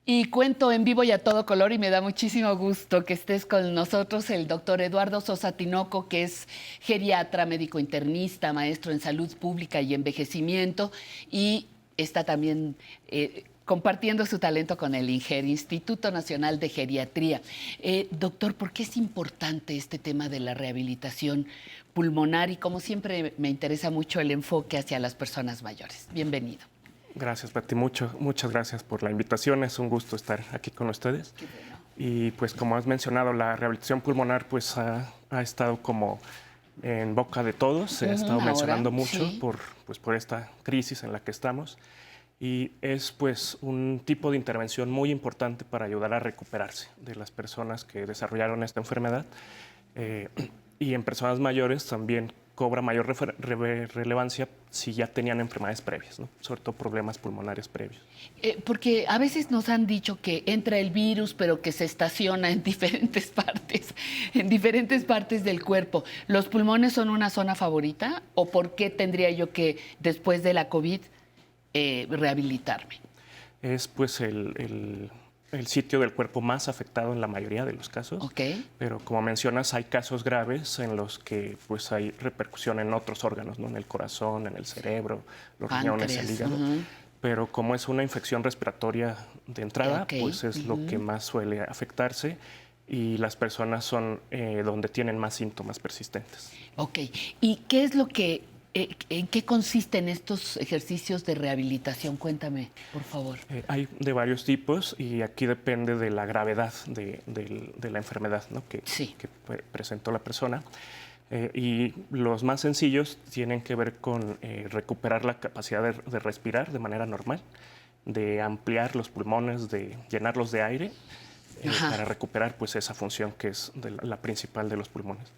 Y cuento en vivo y a todo color y me da muchísimo gusto que estés con nosotros el doctor Eduardo Sosa Tinoco, que es geriatra, médico internista, maestro en salud pública y envejecimiento, y está también compartiendo su talento con el INGER, Instituto Nacional de Geriatría. Doctor, ¿por qué es importante este tema de la rehabilitación pulmonar? Y como siempre me interesa mucho el enfoque hacia las personas mayores. Bienvenido. Gracias, Pati. Muchas gracias por la invitación. Es un gusto estar aquí con ustedes. Qué bueno. Y pues como has mencionado, la rehabilitación pulmonar pues ha estado como en boca de todos. Se ha estado mencionando mucho sí. por esta crisis en la que estamos. Y es pues un tipo de intervención muy importante para ayudar a recuperarse de las personas que desarrollaron esta enfermedad. Y en personas mayores también cobra mayor relevancia si ya tenían enfermedades previas, ¿no? Sobre todo problemas pulmonares previos. Porque a veces nos han dicho que entra el virus, pero que se estaciona en diferentes partes del cuerpo. ¿Los pulmones son una zona favorita? ¿O por qué tendría yo que, después de la COVID, rehabilitarme? Es pues el sitio del cuerpo más afectado en la mayoría de los casos. Okay. Pero como mencionas, hay casos graves en los que pues hay repercusión en otros órganos, ¿no? En el corazón, en el cerebro, los riñones, el hígado. Pero como es una infección respiratoria de entrada, pues es lo que más suele afectarse y las personas son donde tienen más síntomas persistentes. Ok. ¿Y qué es lo que ¿en qué consisten estos ejercicios de rehabilitación? Cuéntame, por favor. Hay de varios tipos y aquí depende de la gravedad de la enfermedad, ¿no? que presentó la persona. Y los más sencillos tienen que ver con recuperar la capacidad de respirar de manera normal, de ampliar los pulmones, de llenarlos de aire para recuperar pues, esa función que es la principal de los pulmones.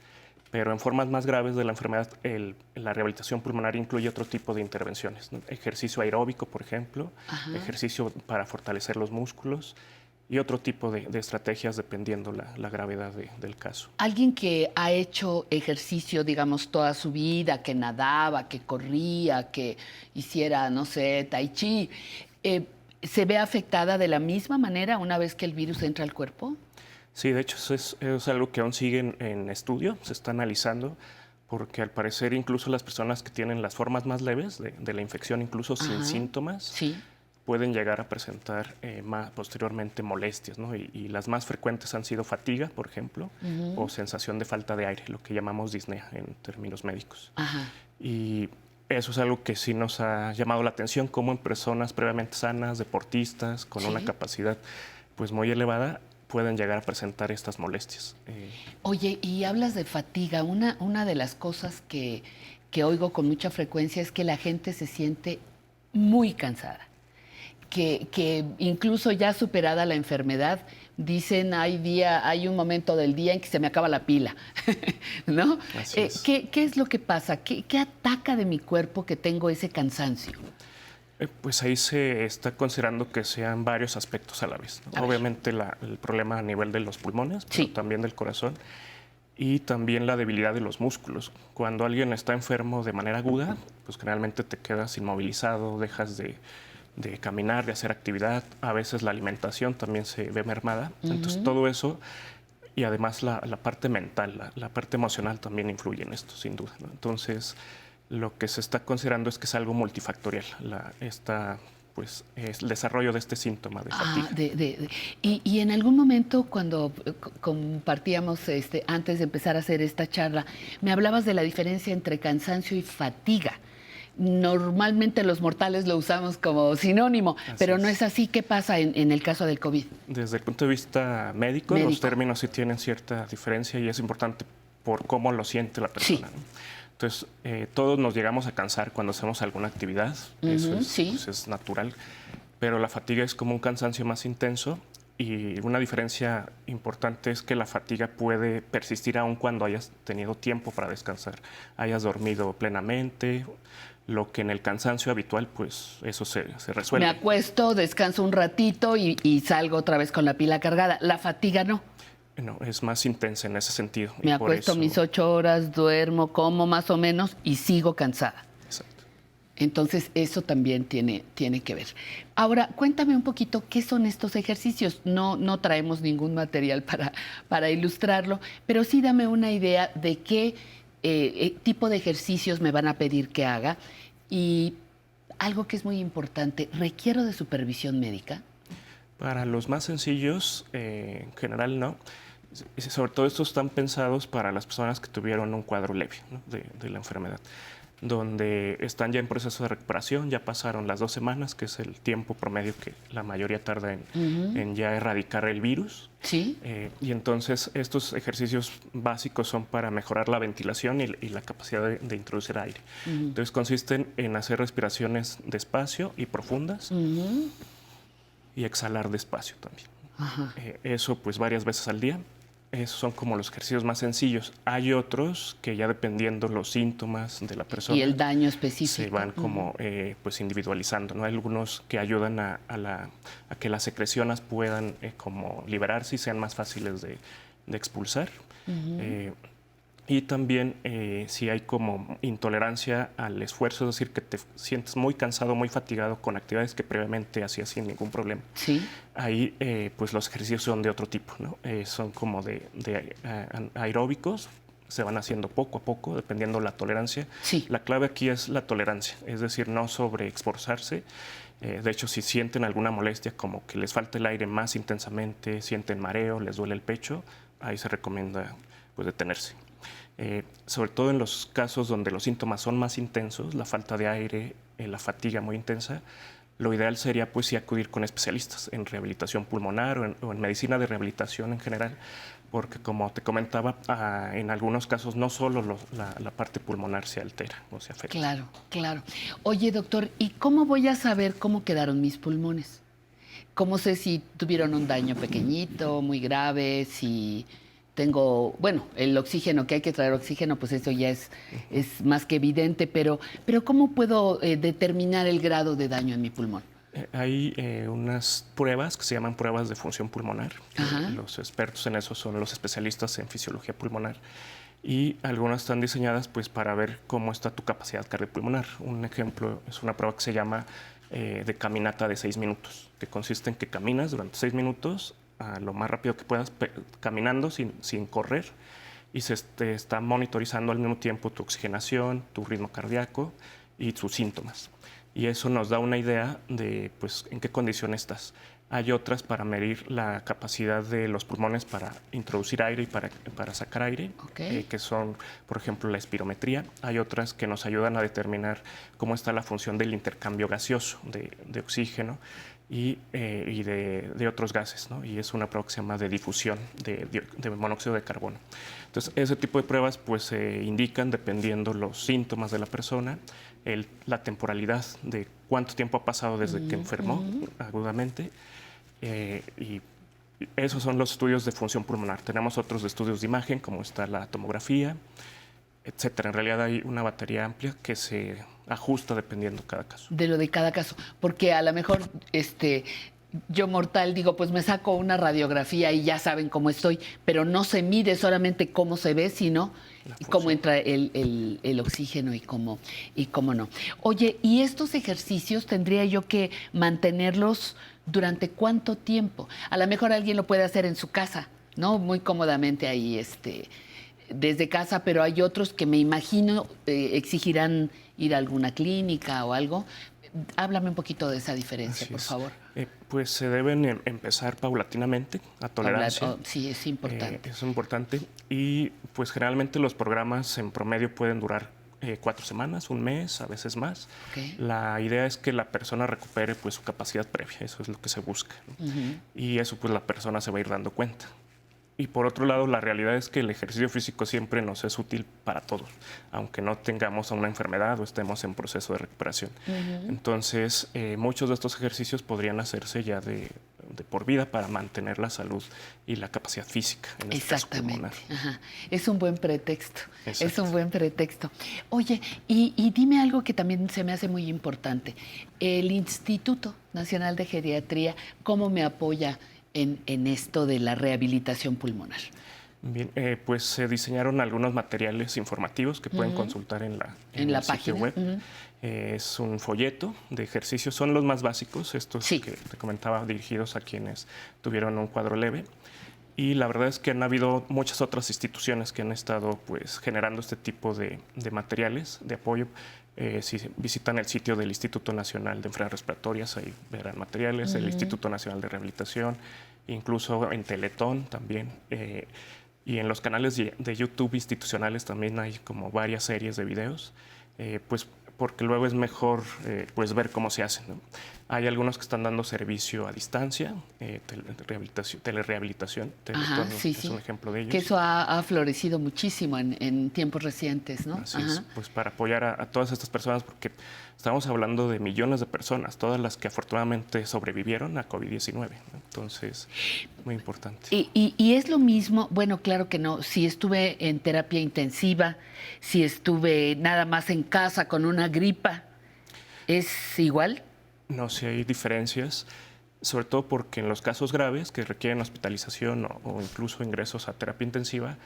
Pero en formas más graves de la enfermedad, la rehabilitación pulmonar incluye otro tipo de intervenciones, ¿no? Ejercicio aeróbico, por ejemplo, ejercicio para fortalecer los músculos y otro tipo de estrategias dependiendo la gravedad del caso. Alguien que ha hecho ejercicio, digamos, toda su vida, que nadaba, que corría, que hiciera, no sé, tai chi, ¿se ve afectada de la misma manera una vez que el virus entra al cuerpo? Sí, de hecho es algo que aún sigue en estudio, se está analizando, porque al parecer incluso las personas que tienen las formas más leves de la infección, incluso sin síntomas, pueden llegar a presentar posteriormente molestias, ¿no? Y las más frecuentes han sido fatiga, por ejemplo, o sensación de falta de aire, lo que llamamos disnea en términos médicos. Y eso es algo que sí nos ha llamado la atención, como en personas previamente sanas, deportistas, con una capacidad pues muy elevada, pueden llegar a presentar estas molestias. Oye, y hablas de fatiga. Una de las cosas que oigo con mucha frecuencia es que la gente se siente muy cansada, que incluso ya superada la enfermedad, dicen hay un momento del día en que se me acaba la pila, ¿no? Así es. ¿Qué es lo que pasa? ¿Qué ataca de mi cuerpo que tengo ese cansancio? Pues ahí se está considerando que sean varios aspectos a la vez, ¿no? Obviamente el problema a nivel de los pulmones, pero también del corazón y también la debilidad de los músculos. Cuando alguien está enfermo de manera aguda, pues generalmente te quedas inmovilizado, dejas de caminar, de hacer actividad. A veces la alimentación también se ve mermada. Entonces todo eso y además la parte mental, la parte emocional también influye en esto, sin duda, ¿no? Entonces lo que se está considerando es que es algo multifactorial, pues, el desarrollo de este síntoma de fatiga. Y en algún momento cuando compartíamos antes de empezar a hacer esta charla, me hablabas de la diferencia entre cansancio y fatiga. Normalmente los mortales lo usamos como sinónimo, pero no es así. ¿Qué pasa en el caso del COVID? Desde el punto de vista médico, los términos sí tienen cierta diferencia y es importante por cómo lo siente la persona, ¿no? Entonces, todos nos llegamos a cansar cuando hacemos alguna actividad, eso pues es natural, pero la fatiga es como un cansancio más intenso y una diferencia importante es que la fatiga puede persistir aun cuando hayas tenido tiempo para descansar, hayas dormido plenamente, lo que en el cansancio habitual, pues eso se resuelve. Me acuesto, descanso un ratito y salgo otra vez con la pila cargada. La fatiga no. No, es más intensa en ese sentido. Me acuesto mis 8 horas, duermo, como más o menos y sigo cansada. Exacto. Entonces, eso también tiene que ver. Ahora, cuéntame un poquito qué son estos ejercicios. No traemos ningún material para ilustrarlo, pero sí dame una idea de qué tipo de ejercicios me van a pedir que haga. Y algo que es muy importante, ¿requiero de supervisión médica? Para los más sencillos, en general no. Sobre todo estos están pensados para las personas que tuvieron un cuadro leve, ¿no? de la enfermedad, donde están ya en proceso de recuperación, ya pasaron las 2 semanas, que es el tiempo promedio que la mayoría tarda en ya erradicar el virus. Sí. Y entonces estos ejercicios básicos son para mejorar la ventilación y la capacidad de introducir aire. Entonces consisten en hacer respiraciones despacio y profundas y exhalar despacio también. Eso pues varias veces al día. Esos son como los ejercicios más sencillos. Hay otros que ya dependiendo los síntomas de la persona y el daño específico se van como pues individualizando, ¿no? Hay algunos que ayudan a que las secreciones puedan como liberarse y sean más fáciles de expulsar. Y también si hay como intolerancia al esfuerzo, es decir, que te sientes muy cansado, muy fatigado con actividades que previamente hacías sin ningún problema. Sí. Ahí pues los ejercicios son de otro tipo, ¿no? Son como de aeróbicos, se van haciendo poco a poco, dependiendo la tolerancia. Sí. La clave aquí es la tolerancia, es decir, no sobreexforzarse. De hecho, si sienten alguna molestia, como que les falta el aire más intensamente, sienten mareo, les duele el pecho, ahí se recomienda pues detenerse. Sobre todo en los casos donde los síntomas son más intensos, la falta de aire, la fatiga muy intensa, lo ideal sería pues sí acudir con especialistas en rehabilitación pulmonar o en medicina de rehabilitación en general, porque como te comentaba, en algunos casos no solo la parte pulmonar se altera o se afecta. Claro, claro. Oye, doctor, ¿y cómo voy a saber cómo quedaron mis pulmones? ¿Cómo sé si tuvieron un daño pequeñito, muy grave, si tengo, bueno, el oxígeno, que hay que traer oxígeno, pues eso ya es más que evidente, pero ¿cómo puedo determinar el grado de daño en mi pulmón? Hay unas pruebas que se llaman pruebas de función pulmonar. Los expertos en eso son los especialistas en fisiología pulmonar. Y algunas están diseñadas pues para ver cómo está tu capacidad cardiopulmonar. Un ejemplo es una prueba que se llama de caminata de 6 minutos, que consiste en que caminas durante 6 minutos a lo más rápido que puedas, caminando sin correr, y se está monitorizando al mismo tiempo tu oxigenación, tu ritmo cardíaco y tus síntomas. Y eso nos da una idea de pues, en qué condición estás. Hay otras para medir la capacidad de los pulmones para introducir aire y para sacar aire, que son, por ejemplo, la espirometría. Hay otras que nos ayudan a determinar cómo está la función del intercambio gaseoso de oxígeno y de otros gases, ¿no? Y es una prueba que se llama de difusión de monóxido de carbono. Entonces, ese tipo de pruebas pues, se indican dependiendo los síntomas de la persona, la temporalidad de cuánto tiempo ha pasado desde que enfermó agudamente. Y esos son los estudios de función pulmonar. Tenemos otros estudios de imagen, como está la tomografía, etcétera. En realidad hay una batería amplia que se ajusta dependiendo cada caso. De lo de cada caso, porque a lo mejor yo mortal digo, pues me saco una radiografía y ya saben cómo estoy, pero no se mide solamente cómo se ve, sino cómo entra el oxígeno y cómo no. Oye, ¿y estos ejercicios tendría yo que mantenerlos durante cuánto tiempo? A lo mejor alguien lo puede hacer en su casa, ¿no? Muy cómodamente ahí, desde casa, pero hay otros que me imagino exigirán ir a alguna clínica o algo. Háblame un poquito de esa diferencia, por favor. Pues se deben empezar paulatinamente a tolerancia. Sí, es importante. Es importante. Y pues generalmente los programas en promedio pueden durar 4 semanas, un mes, a veces más. La idea es que la persona recupere pues su capacidad previa, eso es lo que se busca, ¿no? Y eso pues la persona se va a ir dando cuenta. Y por otro lado, la realidad es que el ejercicio físico siempre nos es útil para todos, aunque no tengamos una enfermedad o estemos en proceso de recuperación. Entonces, muchos de estos ejercicios podrían hacerse ya de por vida para mantener la salud y la capacidad física. En este caso pulmonar. Es un buen pretexto. Exacto. Es un buen pretexto. Oye, y dime algo que también se me hace muy importante. El Instituto Nacional de Geriatría, ¿cómo me apoya en esto de la rehabilitación pulmonar? Bien, pues se diseñaron algunos materiales informativos que pueden consultar en la el sitio página web. Es un folleto de ejercicios, son los más básicos, estos que te comentaba, dirigidos a quienes tuvieron un cuadro leve. Y la verdad es que han habido muchas otras instituciones que han estado pues, generando este tipo de materiales de apoyo. Si visitan el sitio del Instituto Nacional de Enfermedades Respiratorias, ahí verán materiales, el Instituto Nacional de Rehabilitación, incluso en Teletón también. Y en los canales de YouTube institucionales también hay como varias series de videos, pues porque luego es mejor pues ver cómo se hacen, ¿no? Hay algunos que están dando servicio a distancia, telerehabilitación, Teletón es un ejemplo de ellos. Que eso ha florecido muchísimo en tiempos recientes, ¿no? Así es, pues para apoyar a todas estas personas, porque estamos hablando de millones de personas, todas las que afortunadamente sobrevivieron a COVID-19, ¿no? Entonces, muy importante. Y es lo mismo, bueno, claro que no, si estuve en terapia intensiva, si estuve nada más en casa con una gripa, ¿es igual? No, sí hay diferencias, sobre todo porque en los casos graves que requieren hospitalización o incluso ingresos a terapia intensiva,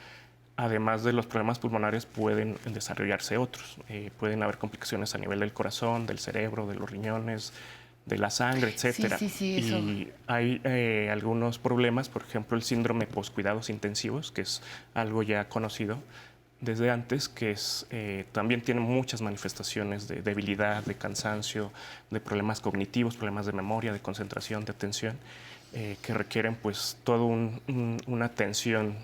además de los problemas pulmonares pueden desarrollarse otros. Pueden haber complicaciones a nivel del corazón, del cerebro, de los riñones, de la sangre, etcétera. Eso. Y hay algunos problemas, por ejemplo, el síndrome poscuidados intensivos, que es algo ya conocido desde antes, que también tiene muchas manifestaciones de debilidad, de cansancio, de problemas cognitivos, problemas de memoria, de concentración, de atención, que requieren pues toda una atención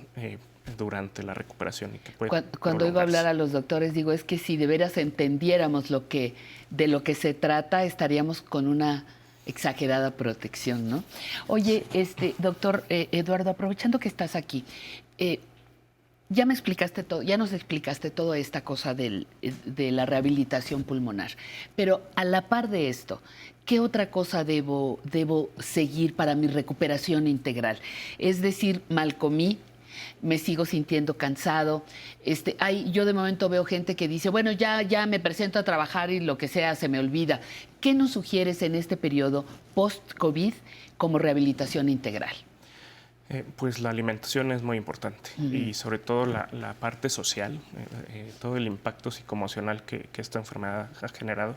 durante la recuperación. Y que puede Cuando oigo hablar a los doctores, digo, es que si de veras entendiéramos de lo que se trata, estaríamos con una exagerada protección, ¿no? Oye, doctor Eduardo, aprovechando que estás aquí, ya me explicaste todo, ya nos explicaste toda esta cosa de la rehabilitación pulmonar, pero a la par de esto, ¿qué otra cosa debo seguir para mi recuperación integral? Es decir, mal comí, me sigo sintiendo cansado. Yo de momento veo gente que dice, bueno, ya me presento a trabajar y lo que sea se me olvida. ¿Qué nos sugieres en este periodo post-COVID como rehabilitación integral? Pues la alimentación es muy importante y sobre todo la parte social, todo el impacto psicoemocional que esta enfermedad ha generado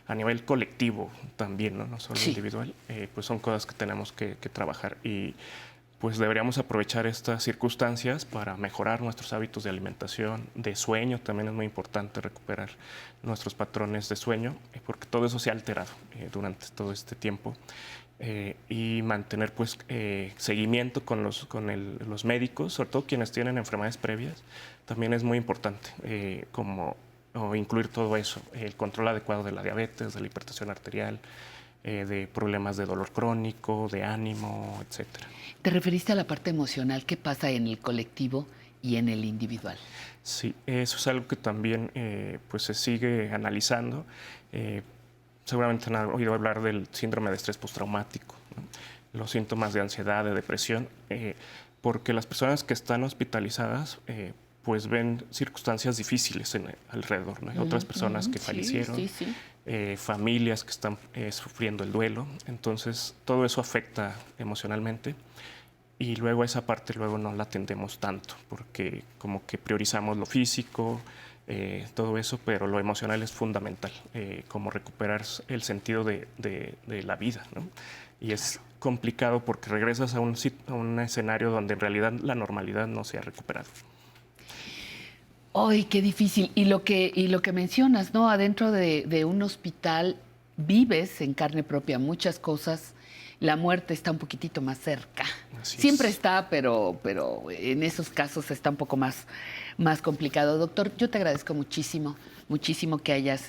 a nivel colectivo también, no solo individual, pues son cosas que tenemos que trabajar y pues deberíamos aprovechar estas circunstancias para mejorar nuestros hábitos de alimentación, de sueño. También es muy importante recuperar nuestros patrones de sueño, porque todo eso se ha alterado durante todo este tiempo. Y mantener pues seguimiento con los médicos, sobre todo quienes tienen enfermedades previas, también es muy importante, incluir todo eso, el control adecuado de la diabetes, de la hipertensión arterial, de problemas de dolor crónico, de ánimo, etcétera. ¿Te referiste a la parte emocional? ¿Qué pasa en el colectivo y en el individual? Sí, eso es algo que también pues se sigue analizando. Seguramente han oído hablar del síndrome de estrés postraumático, ¿no? Los síntomas de ansiedad, de depresión, porque las personas que están hospitalizadas pues ven circunstancias difíciles alrededor, ¿no? Hay otras personas que fallecieron, familias que están sufriendo el duelo, entonces todo eso afecta emocionalmente y luego esa parte no la atendemos tanto porque como que priorizamos lo físico, todo eso, pero lo emocional es fundamental, como recuperar el sentido de la vida, ¿no? Y es complicado porque regresas a un escenario donde en realidad la normalidad no se ha recuperado. ¡Ay, qué difícil! Y lo que mencionas, ¿no? Adentro de un hospital vives en carne propia muchas cosas. La muerte está un poquitito más cerca. Siempre está, pero en esos casos está un poco más complicado. Doctor, yo te agradezco muchísimo que hayas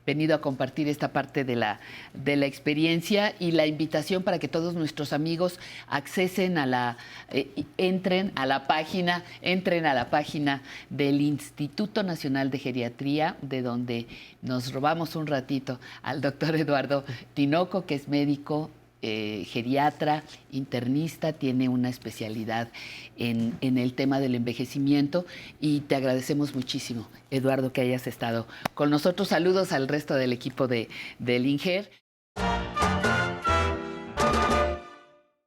venido a compartir esta parte de la experiencia y la invitación para que todos nuestros amigos entren a la página del Instituto Nacional de Geriatría, de donde nos robamos un ratito al doctor Eduardo Tinoco, que es médico, geriatra, internista, tiene una especialidad en el tema del envejecimiento y te agradecemos muchísimo, Eduardo, que hayas estado con nosotros. Saludos al resto del equipo del INGER.